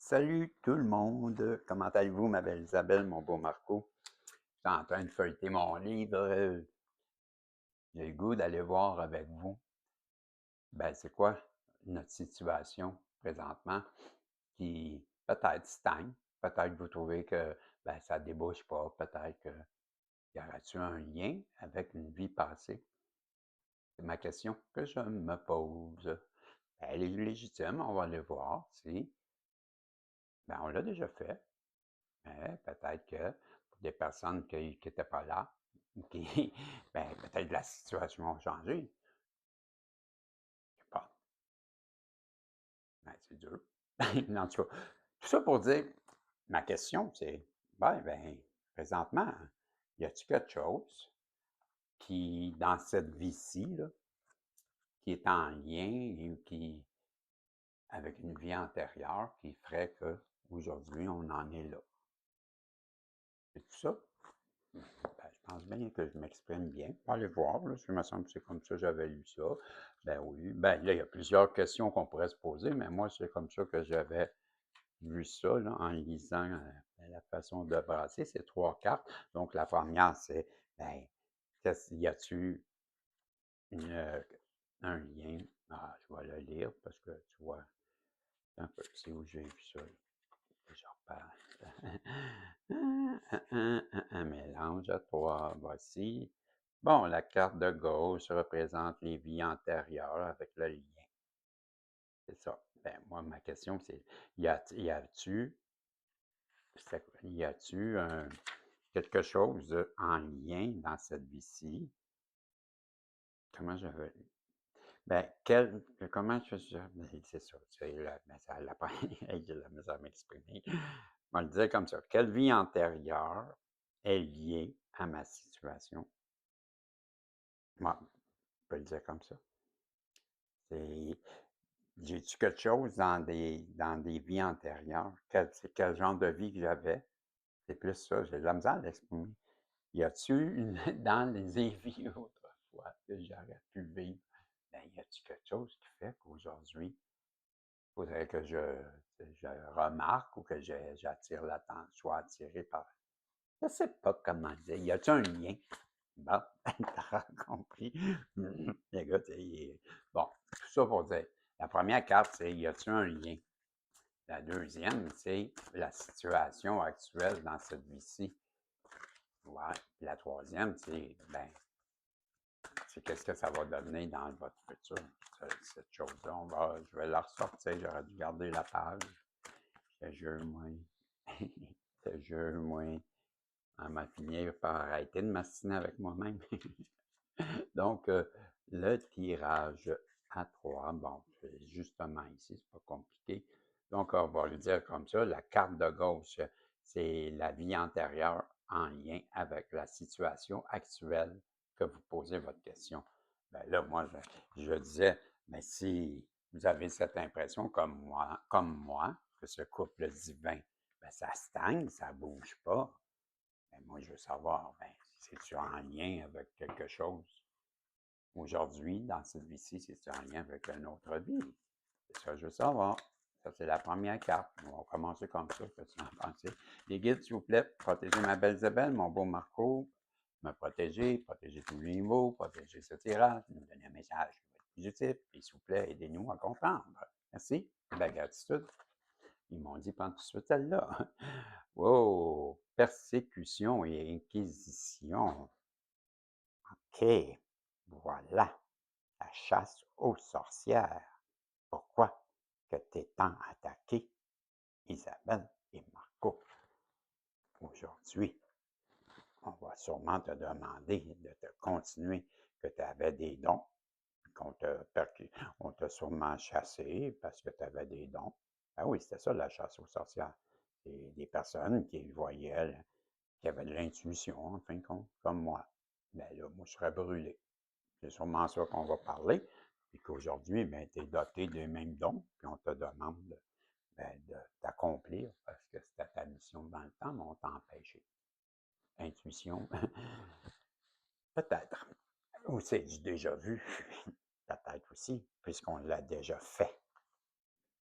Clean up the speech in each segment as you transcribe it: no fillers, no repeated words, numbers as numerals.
Salut tout le monde, comment allez-vous, ma belle Isabelle, mon beau Marco? J'étais en train de feuilleter mon livre, j'ai le goût d'aller voir avec vous. Ben, c'est quoi notre situation présentement qui peut-être stagne, peut-être vous trouvez que ben, ça débouche pas, peut-être que y aura-t-il un lien avec une vie passée? C'est ma question que je me pose. Elle est légitime, on va aller voir si, ben, on l'a déjà fait. Mais peut-être que pour des personnes qui étaient pas là, qui, ben, peut-être la situation a changé. Je sais pas. Ben, c'est dur. En tout cas, tout ça pour dire, ma question, c'est, ben, présentement, y a-t-il quelque chose qui, dans cette vie-ci, là, qui est en lien ou qui, avec une vie antérieure, qui ferait que aujourd'hui on en est là? C'est tout ça? Ben, je pense bien que je m'exprime bien. Allez voir, là, il me semble que c'est comme ça que j'avais lu ça. Ben oui. Ben là, il y a plusieurs questions qu'on pourrait se poser, mais moi, c'est comme ça que j'avais vu ça, là, en lisant la façon de brasser ces trois cartes. Donc, la première, c'est, ben, y a-tu un lien? Ah, je vais le lire parce que tu vois, un peu, c'est où j'ai vu ça. Je reparle. Un mélange à trois. Voici. Bon, la carte de gauche représente les vies antérieures avec le lien. C'est ça. Ben, moi, ma question, c'est, y a-tu quelque chose en lien dans cette vie-ci? Comment je veux, ben, comment ben, c'est ça, c'est la, ben, ça, la, j'ai la misère à m'exprimer. On va le dire comme ça. Quelle vie antérieure est liée à ma situation? Moi, on peut le dire comme ça. C'est, j'ai-tu quelque chose dans des vies antérieures? C'est quel genre de vie que j'avais? C'est plus ça, j'ai de la misère à l'exprimer. Y a-tu dans les vies autrefois que j'aurais pu vivre? Ben, y a-tu quelque chose qui fait qu'aujourd'hui, faudrait que je remarque ou que j'attire l'attention, sois attiré par. Je ne sais pas comment dire. Y a-t-il un lien? Bon, t'as compris. Le gars, bon, tout ça pour dire. La première carte, c'est y a-t-il un lien? La deuxième, c'est la situation actuelle dans cette vie-ci. Ouais. Puis la troisième, c'est, ben, c'est qu'est-ce que ça va devenir dans votre futur, cette chose-là. Je vais la ressortir, j'aurais dû garder la page. Je te jure, moi. Je te jure, moi. On m'a fini par arrêter de m'astiner avec moi-même. Donc, le tirage à 3, bon, c'est justement ici, c'est pas compliqué. Donc, on va le dire comme ça, la carte de gauche, c'est la vie antérieure en lien avec la situation actuelle que vous posez votre question. Ben là, moi, je disais, mais si vous avez cette impression comme moi, que ce couple divin, ben ça stagne, ça bouge pas. Ben moi, je veux savoir, ben, c'est-tu en lien avec quelque chose? Aujourd'hui, dans cette vie-ci, c'est en lien avec une autre vie. C'est ça que je veux savoir. Ça, c'est la première carte. On va commencer comme ça. Qu'est-ce que tu en penses? Les guides, s'il vous plaît, protégez ma belle Isabelle, mon beau Marco. Me protéger tous les niveaux, protéger ce tirage, nous donner un message qui va être positif. Et s'il vous plaît, aidez-nous à comprendre. Merci. La gratitude. Ils m'ont dit, prends tout de suite celle-là. Wow! Persécution et inquisition. OK. Voilà. La chasse aux sorcières. Pourquoi que t'es tant attaqué, Isabelle et Marco? Aujourd'hui, on va sûrement te demander de te continuer, que tu avais des dons, on t'a sûrement chassé parce que tu avais des dons. Ah oui, c'était ça la chasse aux sorcières. C'est des personnes qui voyaient, qui avaient de l'intuition, en fin de compte, comme moi. Ben là, moi, je serais brûlé. C'est sûrement ça qu'on va parler. Puis qu'aujourd'hui, ben, tu es doté des mêmes dons, puis on te demande ben, de t'accomplir parce que c'était ta mission dans le temps, mais on t'a empêché. Intuition, peut-être. Ou c'est du déjà vu, peut-être aussi, puisqu'on l'a déjà fait.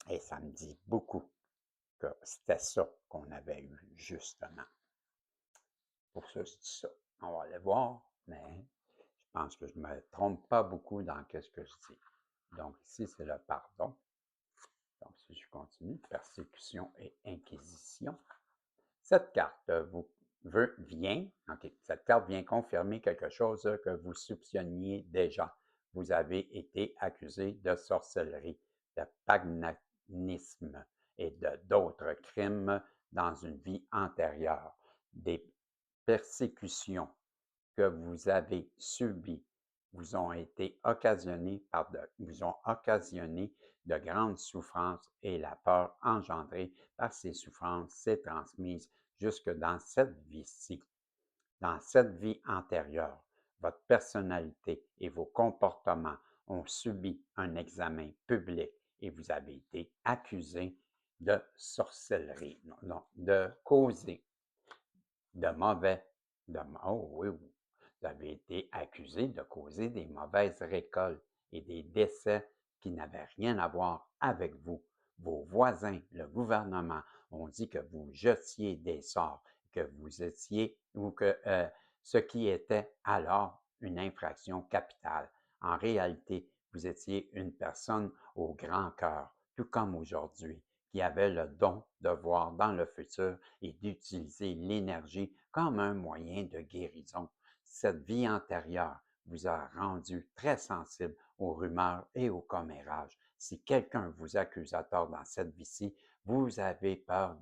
Et ça me dit beaucoup. que c'était ça qu'on avait eu, justement. Pour ça, je dis ça. On va aller voir, mais je pense que je ne me trompe pas beaucoup dans ce que je dis. Donc, ici, c'est le pardon. Donc, si je continue, persécution et inquisition. Cette carte cette carte vient confirmer quelque chose que vous soupçonniez déjà. Vous avez été accusé de sorcellerie, de paganisme et d'autres crimes dans une vie antérieure. Des persécutions que vous avez subies vous ont occasionné de grandes souffrances et la peur engendrée par ces souffrances s'est transmise jusque dans cette vie-ci. Dans cette vie antérieure, votre personnalité et vos comportements ont subi un examen public et vous avez été accusé de sorcellerie, de causer de mauvais, oh oui, oui. Vous avez été accusé de causer des mauvaises récoltes et des décès qui n'avaient rien à voir avec vous. Vos voisins, le gouvernement ont dit que vous jetiez des sorts, que vous étiez, ou que ce qui était alors une infraction capitale. En réalité, vous étiez une personne au grand cœur, tout comme aujourd'hui, qui avait le don de voir dans le futur et d'utiliser l'énergie comme un moyen de guérison. Cette vie antérieure vous a rendu très sensible aux rumeurs et aux commérages. Si quelqu'un vous accuse à tort dans cette vie-ci, vous avez peur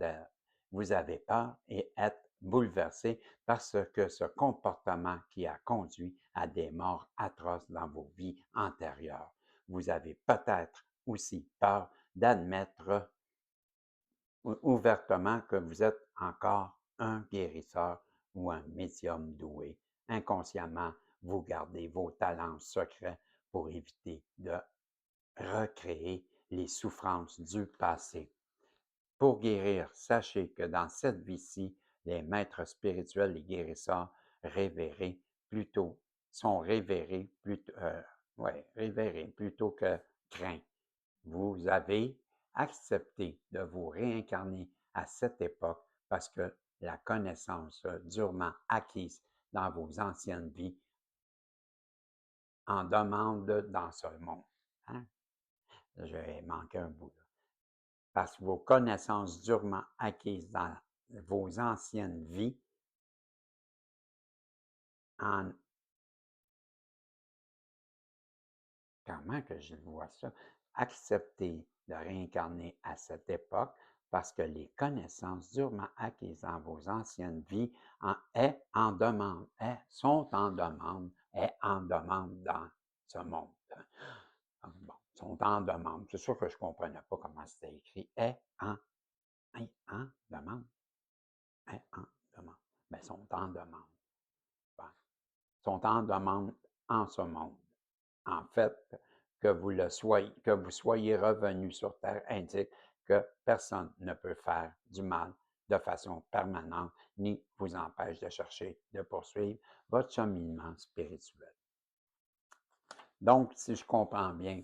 et êtes bouleversé parce que ce comportement qui a conduit à des morts atroces dans vos vies antérieures. Vous avez peut-être aussi peur d'admettre ouvertement que vous êtes encore un guérisseur ou un médium doué. Inconsciemment, vous gardez vos talents secrets pour éviter de recréer les souffrances du passé. Pour guérir, sachez que dans cette vie-ci, les maîtres spirituels et guérisseurs sont révérés plutôt que craints. Vous avez accepté de vous réincarner à cette époque parce que la connaissance durement acquise dans vos anciennes vies en demande dans ce monde. Hein? J'ai manqué un bout. Là. Parce que vos connaissances durement acquises dans vos anciennes vies en comment que je vois ça? Accepter de réincarner à cette époque parce que les connaissances durement acquises dans vos anciennes vies sont en demande dans ce monde. Bon, sont en demande. C'est sûr que je ne comprenais pas comment c'était écrit. En demande. Est en demande. Mais sont en demande. Bon. Sont en demande en ce monde. En fait, que vous soyez revenu sur Terre indique que personne ne peut faire du mal de façon permanente, ni vous empêche de chercher, de poursuivre votre cheminement spirituel. Donc, si je comprends bien,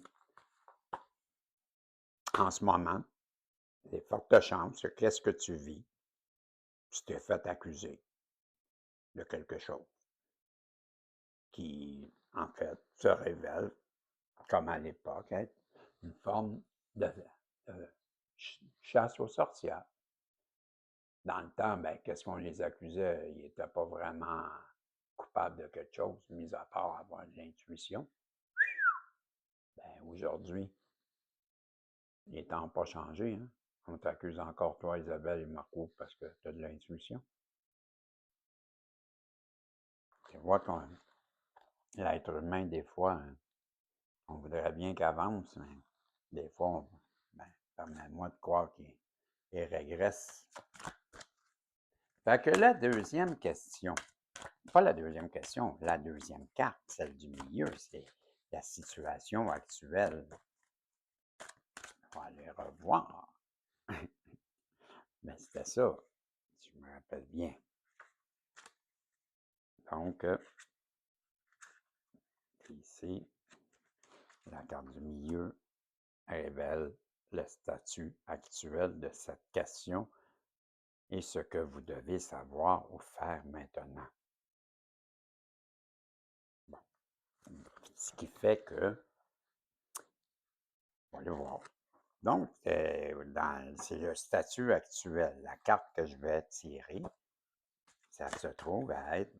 en ce moment, il y a de fortes chances que qu'est-ce que tu vis, tu t'es fait accuser de quelque chose qui, en fait, se révèle, comme à l'époque, être une forme de chasse aux sorcières. Dans le temps, ben, qu'est-ce qu'on les accusait? Ils n'étaient pas vraiment coupables de quelque chose, mis à part avoir de l'intuition. Ben, aujourd'hui, les temps n'ont pas changé. Hein? On t'accuse encore, toi, Isabelle et Marco, parce que tu as de l'intuition. Tu vois que l'être humain, des fois, hein, on voudrait bien qu'il avance, mais des fois, permets-moi de croire qu'il régresse. Fait que la deuxième question, pas la deuxième question, la deuxième carte, celle du milieu, c'est la situation actuelle. On va aller revoir. Mais c'était ça, si je me rappelle bien. Donc, ici, la carte du milieu révèle le statut actuel de cette question et ce que vous devez savoir ou faire maintenant. Bon. Ce qui fait que, on va le voir. Donc, c'est le statut actuel. La carte que je vais tirer, ça se trouve à être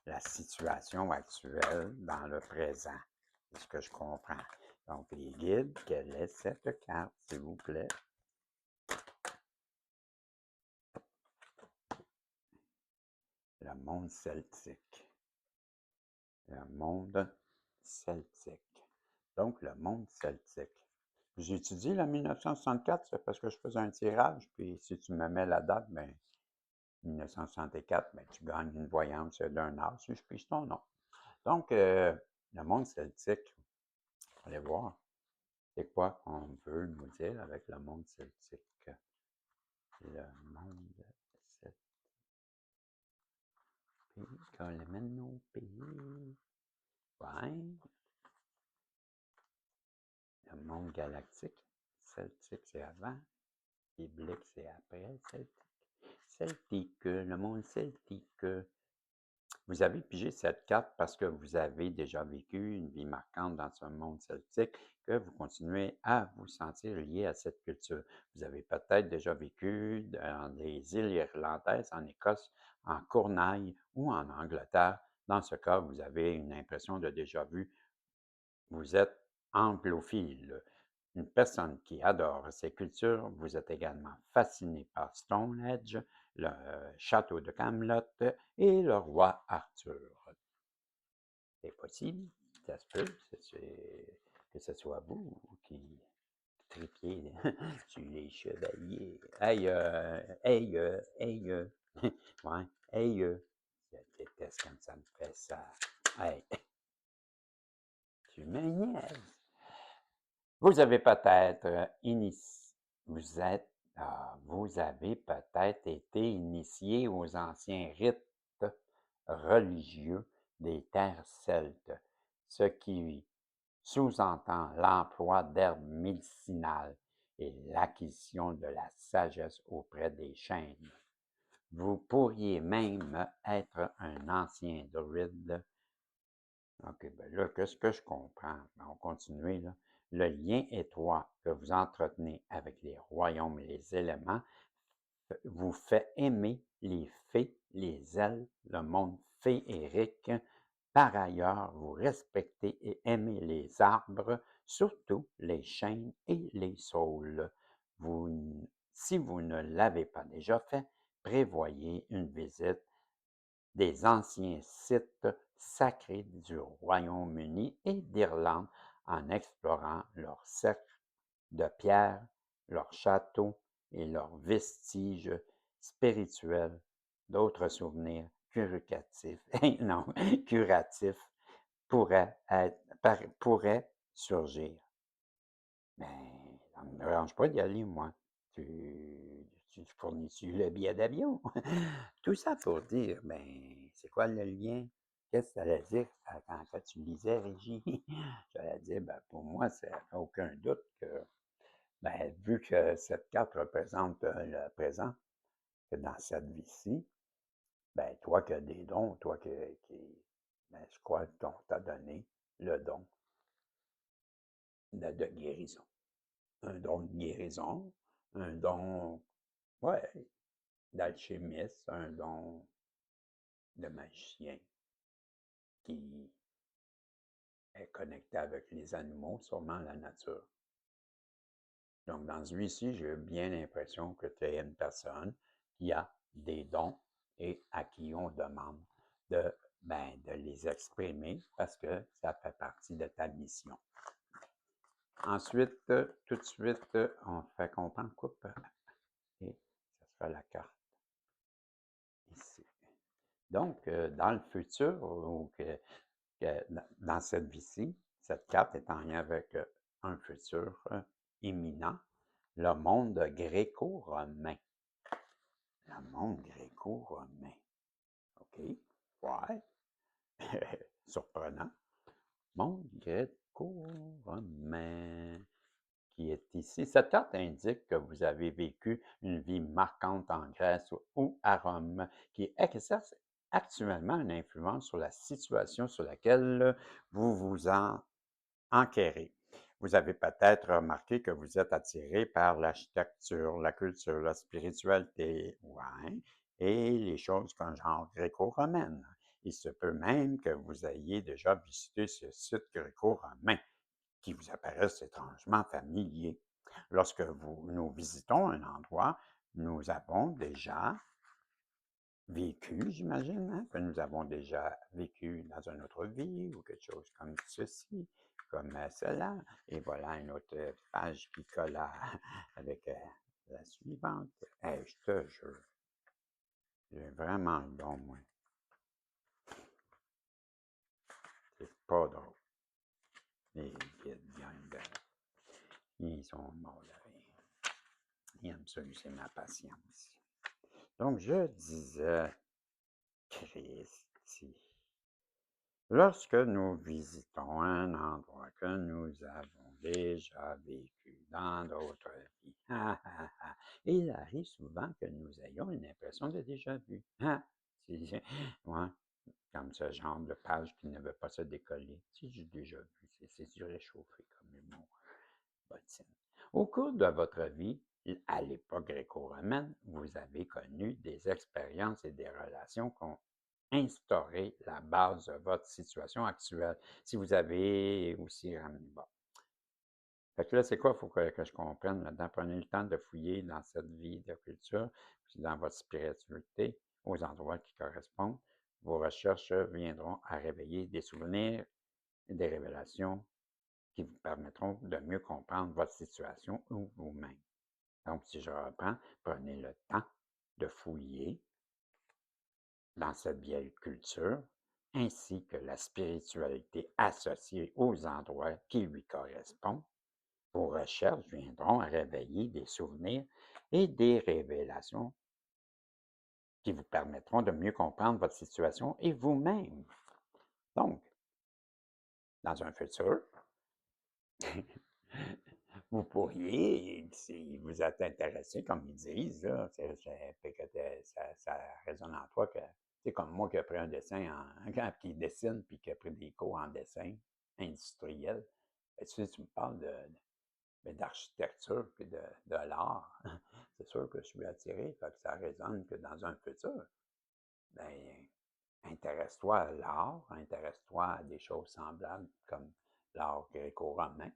la situation actuelle dans le présent. C'est ce que je comprends. Donc, les guides, quelle est cette carte, s'il vous plaît? Le monde celtique. Le monde celtique. Donc, le monde celtique. J'ai étudié la 1964, c'est parce que je faisais un tirage, puis si tu me mets la date, ben 1964, ben, tu gagnes une voyance d'un as si je pige ton nom. Donc, le monde celtique, allez voir, c'est quoi qu'on veut nous dire avec le monde celtique? Le monde celtique. Qu'on les mène nos pays. Ouais. Le monde galactique. Celtique, c'est avant. Biblique, c'est après. Celtique, le monde celtique. Vous avez pigé cette carte parce que vous avez déjà vécu une vie marquante dans ce monde celtique, que vous continuez à vous sentir lié à cette culture. Vous avez peut-être déjà vécu dans les îles irlandaises, en Écosse, en Cournaille ou en Angleterre. Dans ce cas, vous avez une impression de déjà vu. Vous êtes anglophile. Une personne qui adore ces cultures, vous êtes également fasciné par Stonehenge, le château de Camelot et le roi Arthur. C'est possible, ça se peut que ce soit vous qui tripiez sur les chevaliers. Hey, ouais, hey, je déteste quand ça me fait ça. Hey, tu me niaises. Vous avez peut-être vous avez peut-être été initié aux anciens rites religieux des terres celtes, ce qui sous-entend l'emploi d'herbes médicinales et l'acquisition de la sagesse auprès des chênes. Vous pourriez même être un ancien druide. OK, ben là, qu'est-ce que je comprends? Ben, on continue, là. Le lien étroit que vous entretenez avec les royaumes et les éléments vous fait aimer les fées, les elfes, le monde féerique. Par ailleurs, vous respectez et aimez les arbres, surtout les chênes et les saules. Si vous ne l'avez pas déjà fait, prévoyez une visite des anciens sites sacrés du Royaume-Uni et d'Irlande en explorant leurs cercles de pierre, leurs châteaux et leurs vestiges spirituels. D'autres souvenirs curatifs, non, curatifs pourraient surgir. Ben, ça ne me dérange pas d'y aller, moi. Tu fournis-tu le billet d'avion? Tout ça pour dire, ben, c'est quoi le lien? Qu'est-ce que ça allait dire quand tu lisais, Régie? J'allais dire, ben, pour moi, c'est aucun doute que, ben, vu que cette carte représente le présent, que dans cette vie-ci, ben, toi qui as des dons, ben, je crois qu'on t'a donné le don de guérison. Un don de guérison, un don, ouais, d'alchimiste, un don de magicien qui est connecté avec les animaux, sûrement la nature. Donc, dans celui-ci, j'ai bien l'impression que tu es une personne qui a des dons et à qui on demande de les exprimer parce que ça fait partie de ta mission. Ensuite, tout de suite, on fait qu'on prend coupe et ça sera la carte ici. Donc, dans le futur, ou dans cette vie-ci, cette carte est en lien avec un futur imminent, le monde gréco-romain. Le monde gréco-romain. OK? Ouais. Surprenant. Monde gréco-romain qui est ici. Cette carte indique que vous avez vécu une vie marquante en Grèce ou à Rome, qui exerce actuellement une influence sur la situation sur laquelle vous vous enquérez. Vous avez peut-être remarqué que vous êtes attiré par l'architecture, la culture, la spiritualité, ouais, et les choses comme genre gréco-romaine. Il se peut même que vous ayez déjà visité ce site gréco-romain qui vous apparaissent étrangement familiers. Lorsque nous visitons un endroit, nous avons déjà vécu, j'imagine, hein, que nous avons déjà vécu dans une autre vie ou quelque chose comme ceci, comme cela. Et voilà une autre page qui colle avec la suivante. Hey, je te jure, j'ai vraiment le don, moi. C'est pas drôle. Les guides viennent de... Ils sont morts de rire. Ils aiment ça, c'est ma patience. Donc, je disais, Christy, lorsque nous visitons un endroit que nous avons déjà vécu dans d'autres vies, il arrive souvent que nous ayons une impression de déjà vu. Ouais, comme ce genre de page qui ne veut pas se décoller. Si j'ai déjà vu, c'est du réchauffé comme humour. Bottine. Au cours de votre vie, à l'époque gréco-romaine, vous avez connu des expériences et des relations qui ont instauré la base de votre situation actuelle. Si vous avez aussi ramené... Bon. Fait que là, c'est quoi? Il faut que je comprenne là-dedans. Prenez le temps de fouiller dans cette vie de culture, puis dans votre spiritualité, aux endroits qui correspondent. Vos recherches viendront à réveiller des souvenirs et des révélations qui vous permettront de mieux comprendre votre situation ou vous-même. Donc, si je reprends, prenez le temps de fouiller dans cette vieille culture, ainsi que la spiritualité associée aux endroits qui lui correspondent. Vos recherches viendront à réveiller des souvenirs et des révélations qui vous permettront de mieux comprendre votre situation et vous-même. Donc, dans un futur, vous pourriez, si vous êtes intéressé, comme ils disent, là, ça résonne en toi que, c'est comme moi qui ai pris un dessin, qui dessine, puis qui a pris des cours en dessin industriel. Ben, tu sais, tu me parles d'architecture, puis de l'art. C'est sûr que je suis attiré, fait que ça résonne que dans un futur, ben, intéresse-toi à l'art, intéresse-toi à des choses semblables comme l'art gréco-romain,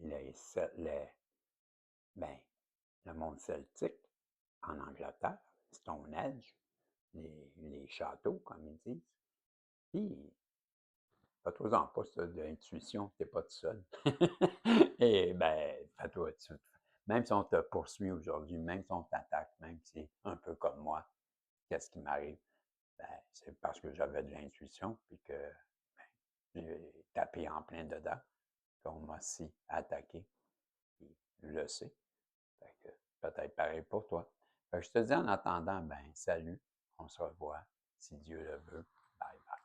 les, les, ben, le monde celtique en Angleterre, Stonehenge, les châteaux, comme ils disent. Puis, fais-toi-en pas ça d'intuition, t'es pas tout seul. Et ben, fais-toi, même si on te poursuit aujourd'hui, même si on t'attaque, même si c'est un peu comme moi, qu'est-ce qui m'arrive? Ben, c'est parce que j'avais de l'intuition, puis que ben, j'ai tapé en plein dedans, qu'on m'a aussi attaqué, puis je le sais. Fait que peut-être pareil pour toi. Fait que je te dis en attendant, ben salut, on se revoit si Dieu le veut. Bye bye.